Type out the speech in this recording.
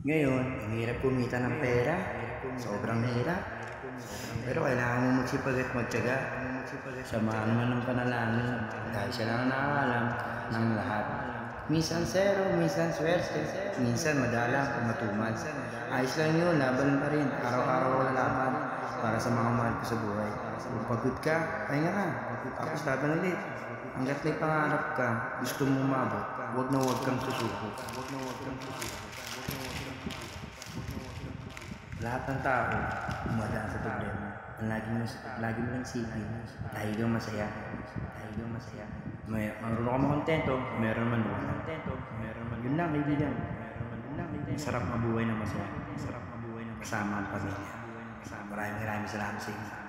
Ngayon, ang hirap kumita ng pera. Sobrang hirap. Pero kailangan mo magsipag at magtiyaga. Samahan mo ng panalangin dahil siya lang ang nakakalam ng lahat. Minsan zero, minsan swerte, minsan madalang o matumal. Ayos lang yun, laban pa rin. Araw-araw ko lalaban para sa mga mahal ko sa buhay. Kung pagod ka, pahinga ka. Tapos laban ulit. Hanggat may pangarap ka, gusto mo umabot, huwag na huwag kang susuko. Lahat ng tao, umadaan sa problema. Ang lagi mo lang isipin, lagi kang masaya. Marunong ka makontento, meron man wala. Yun lang, kaibigan. Masarap mabuhay na masaya. Kasama ang pamilya. Maraming salamat sa inyo.